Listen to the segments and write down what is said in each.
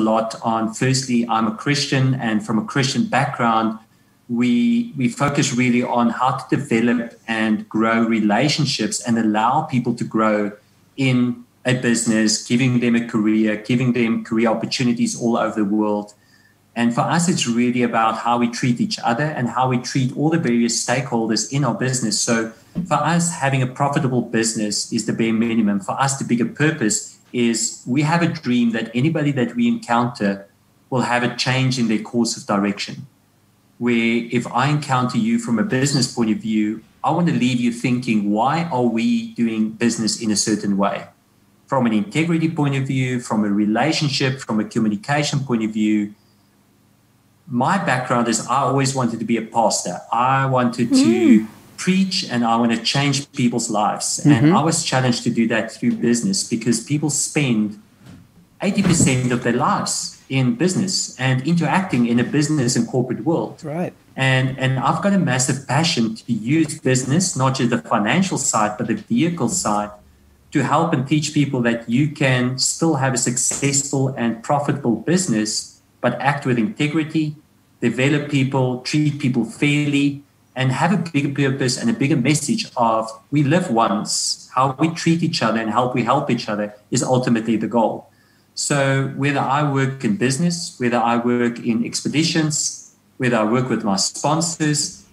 lot on, firstly, I'm a Christian, and from a Christian background, we focus really on how to develop and grow relationships and allow people to grow in a business, giving them a career, giving them career opportunities all over the world. And for us, it's really about how we treat each other and how we treat all the various stakeholders in our business. So for us, having a profitable business is the bare minimum. For us, the bigger purpose is we have a dream that anybody that we encounter will have a change in their course of direction. Where if I encounter you from a business point of view, I want to leave you thinking, why are we doing business in a certain way? From an integrity point of view, from a relationship, from a communication point of view. My background is I always wanted to be a pastor. I wanted to preach and I want to change people's lives. And I was challenged to do that through business because people spend 80% of their lives in business and interacting in a business and corporate world. Right. And I've got a massive passion to use business, not just the financial side, but the vehicle side, to help and teach people that you can still have a successful and profitable business, but act with integrity, develop people, treat people fairly, and have a bigger purpose and a bigger message of we live once. How we treat each other and how we help each other is ultimately the goal. So whether I work in business, whether I work in expeditions, whether I work with my sponsors,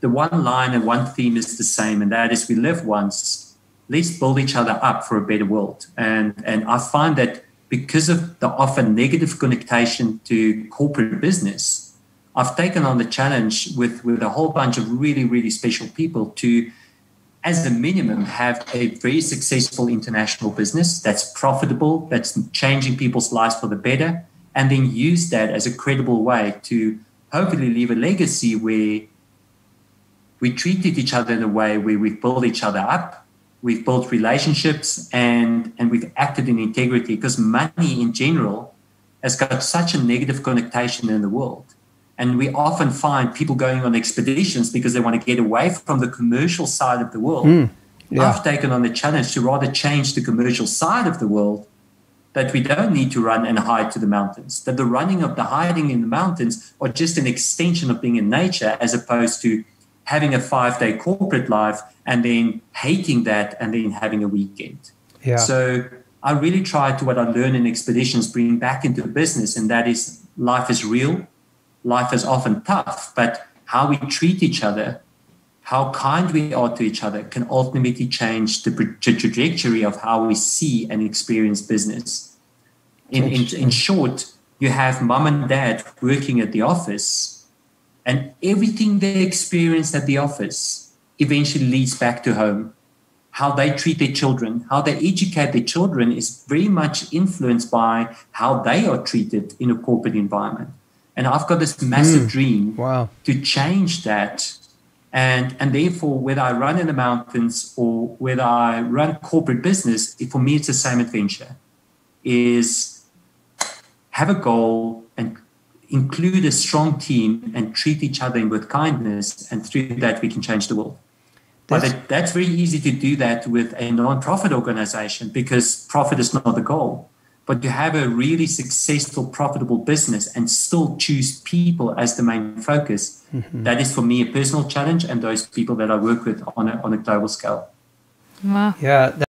the one line and one theme is the same, and that is we live once. Let's build each other up for a better world. And I find that because of the often negative connotation to corporate business, I've taken on the challenge with a whole bunch of really, really special people to, as a minimum, have a very successful international business that's profitable, that's changing people's lives for the better, and then use that as a credible way to hopefully leave a legacy where we treated each other in a way where we've built each other up, we've built relationships, and we've acted in integrity, because money in general has got such a negative connotation in the world. And we often find people going on expeditions because they want to get away from the commercial side of the world. I've taken on the challenge to rather change the commercial side of the world, that we don't need to run and hide to the mountains, that the hiding in the mountains are just an extension of being in nature, as opposed to having a 5-day corporate life and then hating that and then having a weekend. So I really try to, what I learn in expeditions, bring back into business, and that is life is real. Life is often tough, but how we treat each other, how kind we are to each other, can ultimately change the trajectory of how we see and experience business. In short, you have mom and dad working at the office, and everything they experience at the office eventually leads back to home. How they treat their children, how they educate their children is very much influenced by how they are treated in a corporate environment. And I've got this massive dream to change that. And therefore, whether I run in the mountains or whether I run corporate business, for me, it's the same adventure, is have a goal and include a strong team and treat each other with kindness. And through that, we can change the world. But that's very easy to do that with a non-profit organization, because profit is not the goal. But to have a really successful, profitable business and still choose people as the main focus, that is for me a personal challenge, and those people that I work with on a global scale. Wow. Yeah.